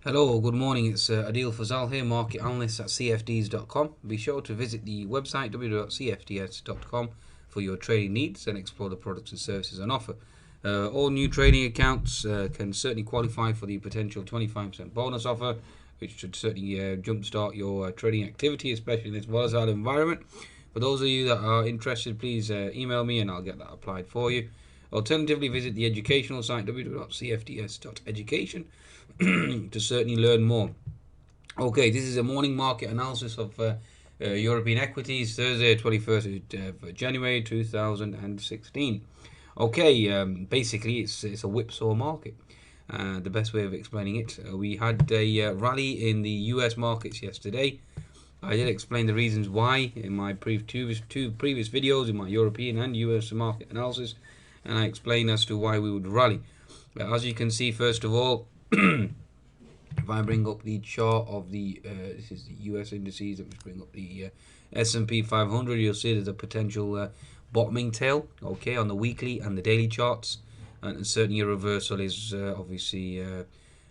Hello, good morning. It's Adil Fazal here, market analyst at CFDs.com. Be sure to visit the website www.cfds.com for your trading needs and explore the products and services on offer. All new trading accounts can certainly qualify for the potential 25% bonus offer, which should certainly jumpstart your trading activity, especially in this volatile environment. For those of you that are interested, please email me and I'll get that applied for you. Alternatively, visit the educational site www.cfds.education to certainly learn more. Okay, this is a morning market analysis of European equities, Thursday, 21st of January 2016. Okay, basically it's a whipsaw market. The best way of explaining it, we had a rally in the US markets yesterday. I did explain the reasons why in my two previous videos in my European and US market analysis, and I explained as to why we would rally. As you can see, first of all, if I bring up the chart of the this is the US indices, let me bring up the S&P 500, you'll see there's a potential bottoming tail, okay, on the weekly and the daily charts, and certainly a reversal is obviously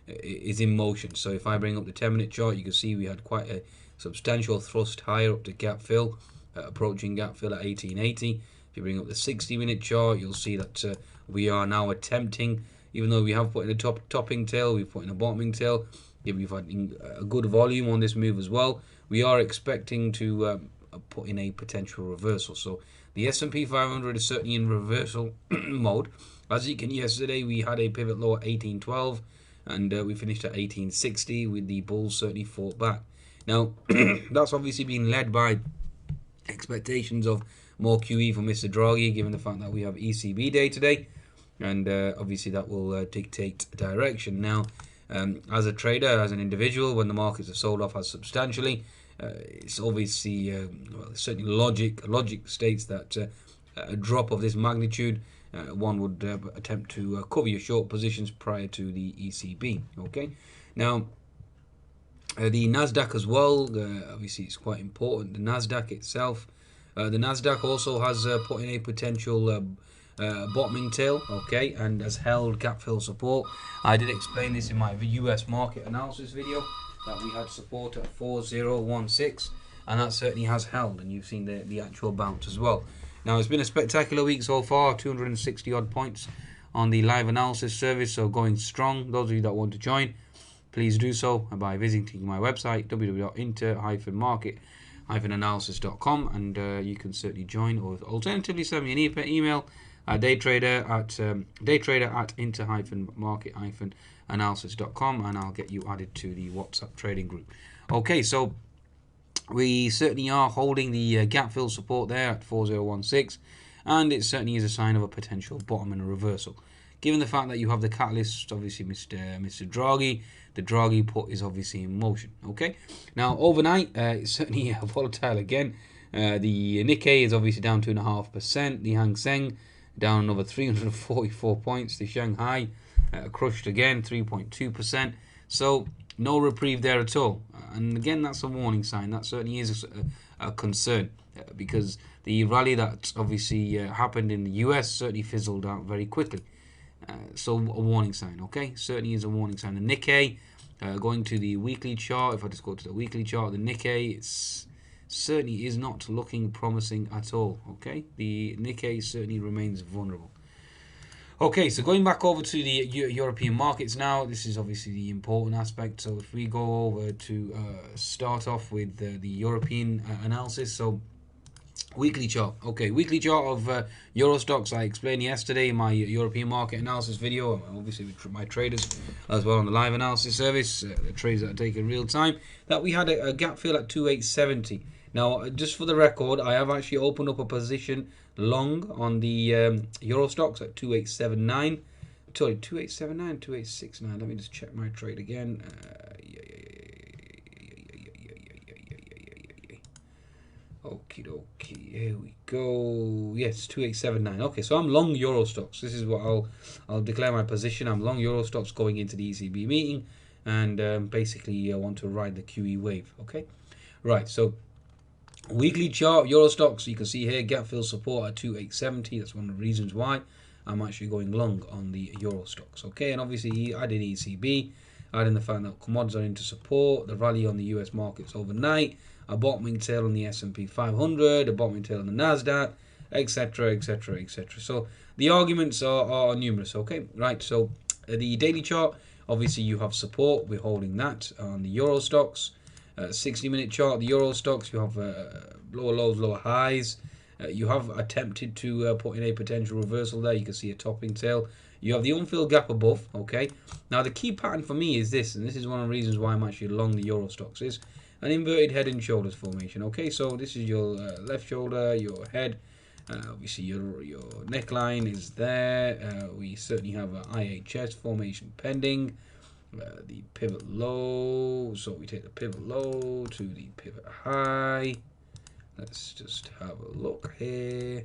is in motion. So if I bring up the 10-minute chart, you can see we had quite a substantial thrust higher up to gap fill, approaching gap fill at 1880. If you bring up the 60-minute chart, you'll see that we are now attempting, even though we have put in a topping tail, we've put in a bottoming tail, we've had a good volume on this move as well, we are expecting to put in a potential reversal. So the S&P 500 is certainly in reversal mode. As you can, yesterday we had a pivot low at 1812 and we finished at 1860 with the bulls certainly fought back. Now that's obviously been led by expectations of more QE from Mr. Draghi, given the fact that we have ECB day today, and obviously that will dictate direction. Now, as a trader, as an individual, when the markets are sold off as substantially, it's obviously certainly logic states that a drop of this magnitude, one would attempt to cover your short positions prior to the ECB. Okay, now the Nasdaq as well. Obviously, it's quite important. The Nasdaq itself. The Nasdaq also has put in a potential bottoming tail, okay, and has held gap fill support. I did explain this in my US market analysis video that we had support at 4016, and that certainly has held, and you've seen the actual bounce as well. Now, it's been a spectacular week so far, 260 odd points on the live analysis service, so going strong. Those of you that want to join, please do so by visiting my website www.inter-market-analysis.com, and you can certainly join, or alternatively send me an email at daytrader at inter-market-analysis.com, and I'll get you added to the WhatsApp trading group. Okay, so we certainly are holding the gap fill support there at 4016, and it certainly is a sign of a potential bottom and a reversal. Given the fact that you have the catalyst, obviously Mr. Draghi, the Draghi put is obviously in motion. Okay, now overnight it's certainly volatile again. The Nikkei is obviously down 2.5%. The Hang Seng down another 344 points. The Shanghai crushed again, 3.2%. So no reprieve there at all. And again, that's a warning sign. That certainly is a concern because the rally that obviously happened in the US certainly fizzled out very quickly. So a warning sign, okay? Certainly is a warning sign. The Nikkei, going to the weekly chart, if I just go to the weekly chart, the Nikkei certainly is not looking promising at all, okay? The Nikkei certainly remains vulnerable. Okay, so going back over to the European markets now, this is obviously the important aspect. So if we go over to start off with the European analysis, so weekly chart. Okay, weekly chart of Euro stocks. I explained yesterday in my European market analysis video, obviously with my traders as well on the live analysis service, the trades that are taken real time, that we had a gap fill at 2870. Now, just for the record, I have actually opened up a position long on the Euro stocks at 2879. Sorry, 2879, 2869. Let me just check my trade again. Okie dokie, here we go. Yes, 2879. Okay, so I'm long Euro stocks. This is what I'll declare my position. I'm long Euro stocks going into the ECB meeting, and basically I want to ride the QE wave. Okay, right. So weekly chart Euro stocks. You can see here gap fill support at 2870. That's one of the reasons why I'm actually going long on the Euro stocks. Okay, and obviously I did ECB. adding the fact that commodities are into support, the rally on the US markets overnight, a bottoming tail on the S&P 500, a bottoming tail on the Nasdaq, etc., etc., etc. So the arguments are numerous. Okay, right. So the daily chart, obviously you have support. We're holding that on the Euro stocks. 60-minute chart, the Euro stocks, you have lower lows, lower highs. You have attempted to put in a potential reversal there. You can see a topping tail. You have the unfilled gap above. Okay. Now the key pattern for me is this, and this is one of the reasons why I'm actually long the Euro stocks, is an inverted head and shoulders formation. Okay, so this is your left shoulder, your head. Obviously your neckline is there. We certainly have an IHS formation pending. The pivot low, so we take the pivot low to the pivot high. Let's just have a look here,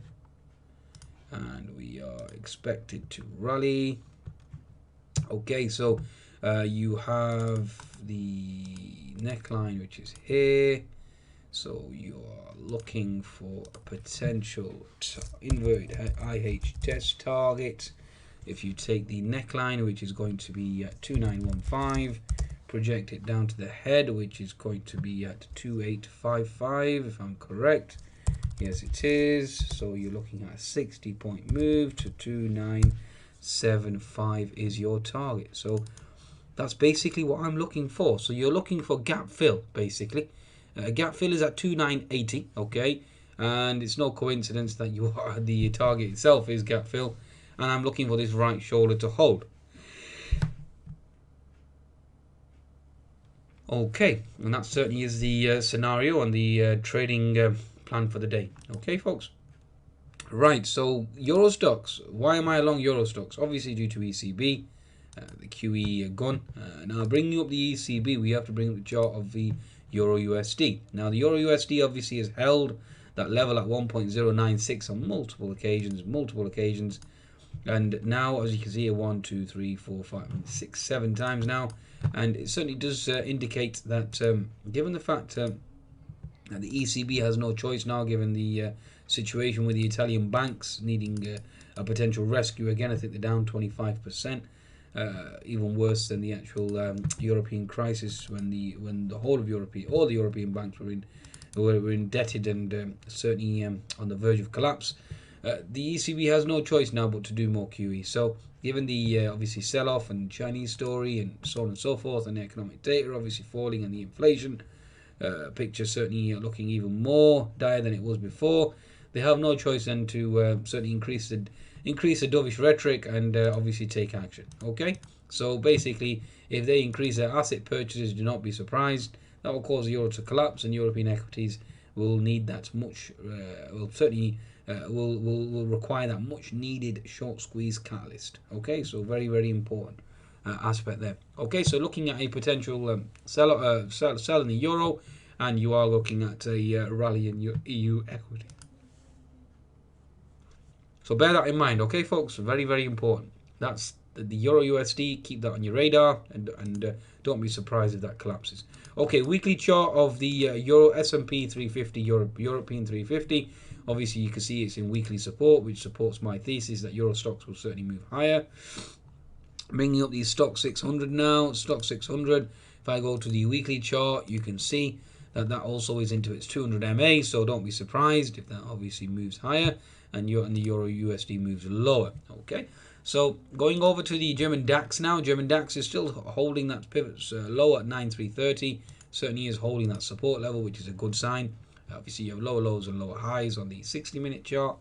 and we are expected to rally. Okay, so you have the neckline, which is here, so you are looking for a potential inverted IHS target. If you take the neckline, which is going to be at 2915, project it down to the head, which is going to be at 2855, if I'm correct. Yes, it is. So you're looking at a 60-point move to 2975 is your target. So that's basically what I'm looking for. So you're looking for gap fill, basically. Gap fill is at 2980, okay? And it's no coincidence that the target itself is gap fill. And I'm looking for this right shoulder to hold. Okay, and that certainly is the scenario and the trading plan for the day. Okay, folks. Right, so Euro stocks. Why am I long Euro stocks? Obviously due to ECB, the QE gone. Now bringing up the ECB, we have to bring up the chart of the Euro USD. Now the Euro USD obviously has held that level at 1.096 on multiple occasions. And now, as you can see, 1, 2, 3, 4, 5, 6, 7 times now, and it certainly does indicate that, given the fact that the ECB has no choice now, given the situation with the Italian banks needing a potential rescue again, I think they're down 25%, even worse than the actual European crisis when the whole of all the European banks were indebted and certainly on the verge of collapse. The ECB has no choice now but to do more QE. So given the obviously sell-off and Chinese story and so on and so forth, and the economic data obviously falling, and the inflation picture certainly looking even more dire than it was before, they have no choice then to certainly increase the dovish rhetoric and obviously take action. Okay, so basically, if they increase their asset purchases, do not be surprised. That will cause the euro to collapse, and European equities will need that much. Will certainly. Will require that much needed short squeeze catalyst. Okay, so very, very important aspect there. Okay, so looking at a potential sell in the euro, and you are looking at a rally in your EU equity. So bear that in mind, okay, folks. Very, very important. That's the Euro USD. Keep that on your radar, and don't be surprised if that collapses. Okay, weekly chart of the Euro S&P 350, European 350. Obviously, you can see it's in weekly support, which supports my thesis that Euro stocks will certainly move higher. Bringing up the Stock 600 now. Stock 600, if I go to the weekly chart, you can see that also is into its 200 MA, so don't be surprised if that obviously moves higher and the Euro USD moves lower. Okay, so going over to the German DAX now. German DAX is still holding that pivot low at 9330. Certainly is holding that support level, which is a good sign. Obviously, you have lower lows and lower highs on the 60-minute chart.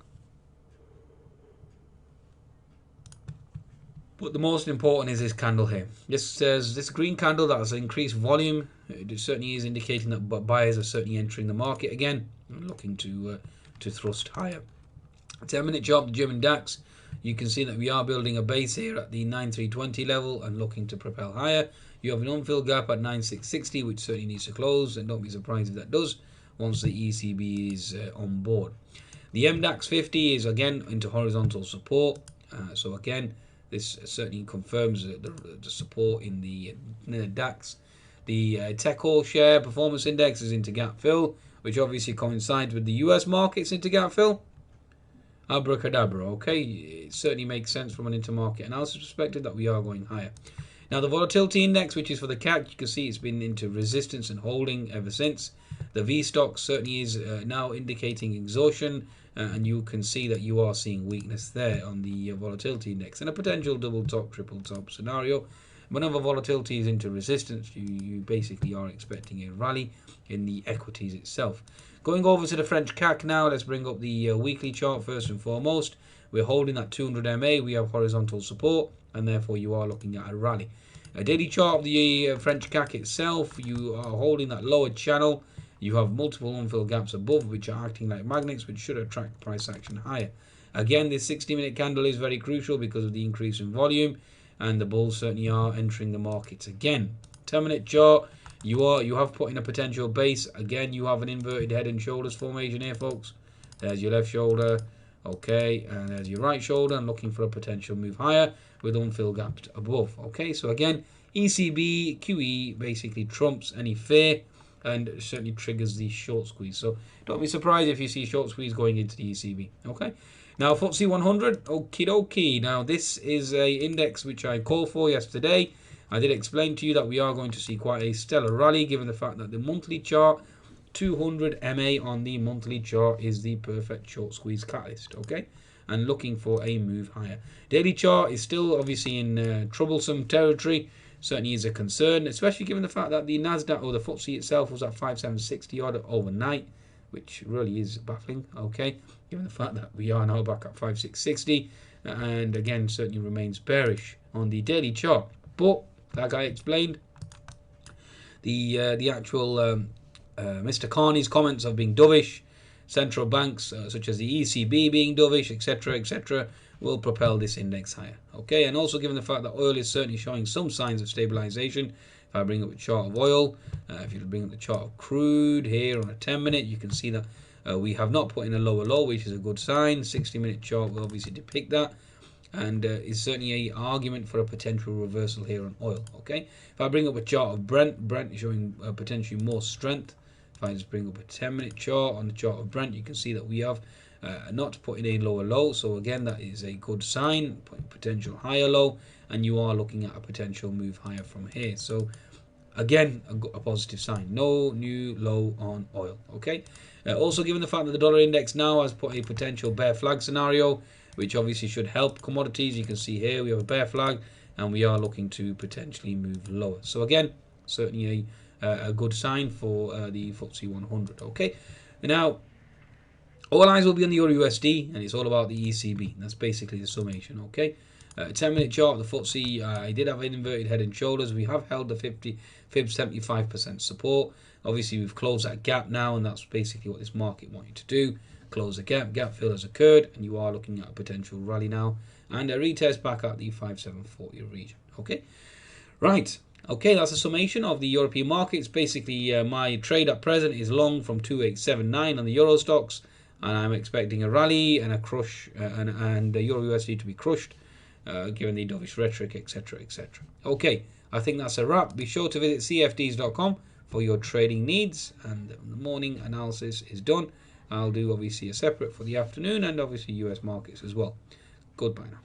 But the most important is this candle here. This says this green candle that has increased volume. It certainly is indicating that buyers are certainly entering the market again and looking to thrust higher. 10-minute chart, the German DAX. You can see that we are building a base here at the 9320 level and looking to propel higher. You have an unfilled gap at 9660, which certainly needs to close, and don't be surprised if that does once the ECB is on board. The MDAX 50 is again into horizontal support. So again, this certainly confirms the support in the DAX. The Tech All Share Performance Index is into gap fill, which obviously coincides with the US markets into gap fill. Abracadabra, okay? It certainly makes sense from an intermarket analysis perspective that we are going higher. Now the volatility index, which is for the CAC, you can see it's been into resistance and holding ever since. The V stock certainly is now indicating exhaustion, and you can see that you are seeing weakness there on the volatility index and a potential double top, triple top scenario. Whenever volatility is into resistance, you basically are expecting a rally in the equities itself. Going over to the French CAC now, let's bring up the weekly chart first and foremost. We're holding that 200 MA, we have horizontal support, and therefore you are looking at a rally. A daily chart of the French CAC itself, you are holding that lower channel. You have multiple unfilled gaps above, which are acting like magnets, which should attract price action higher. Again, this 60-minute candle is very crucial because of the increase in volume, and the bulls certainly are entering the markets again. 10-minute chart, you have put in a potential base. Again, you have an inverted head and shoulders formation here, folks. There's your left shoulder, okay, and there's your right shoulder, and looking for a potential move higher with unfilled gaps above. Okay, so again, ECB, QE basically trumps any fear and certainly triggers the short squeeze. So don't be surprised if you see short squeeze going into the ECB. Okay, now FTSE 100, okie dokie. Now this is a index which I called for yesterday. I did explain to you that we are going to see quite a stellar rally, given the fact that the monthly chart, 200 MA on the monthly chart, is the perfect short squeeze catalyst. Okay, and looking for a move higher. Daily chart is still obviously in troublesome territory. Certainly is a concern, especially given the fact that the Nasdaq or the FTSE itself was at 5760 odd overnight, which really is baffling. Okay, given the fact that we are now back at 5660, and again certainly remains bearish on the daily chart. But like I explained, the actual Mr. Carney's comments of being dovish, central banks such as the ECB being dovish, etc., etc., will propel this index higher. Okay, and also given the fact that oil is certainly showing some signs of stabilization. If I bring up a chart of oil, if you bring up the chart of crude here on a 10-minute, you can see that we have not put in a lower low, which is a good sign. 60-minute chart will obviously depict that, and is certainly an argument for a potential reversal here on oil. Okay, if I bring up a chart of Brent is showing potentially more strength. If I just bring up a 10-minute chart on the chart of Brent, you can see that we have not putting a lower low, so again that is a good sign, potential higher low, and you are looking at a potential move higher from here. So again, a positive sign. No new low on oil. Okay, also given the fact that the dollar index now has put a potential bear flag scenario, which obviously should help commodities. You can see here we have a bear flag, and we are looking to potentially move lower. So again, certainly a good sign for the FTSE 100. Okay, now all eyes will be on the EUR USD, and it's all about the ECB. That's basically the summation. Okay, 10-minute chart of the FTSE, I did have an inverted head and shoulders. We have held the 50 fib 75% support. Obviously we've closed that gap now, and that's basically what this market wanted to do. Close the gap fill has occurred, and you are looking at a potential rally now and a retest back at the 5740 region. Okay, right. Okay, that's a summation of the European markets. Basically, my trade at present is long from 2879 on the Euro stocks, and I'm expecting a rally and a crush, and the Euro USD to be crushed, given the dovish rhetoric, etc., etc. Okay, I think that's a wrap. Be sure to visit cfds.com for your trading needs, and the morning analysis is done. I'll do obviously a separate for the afternoon and obviously US markets as well. Goodbye now.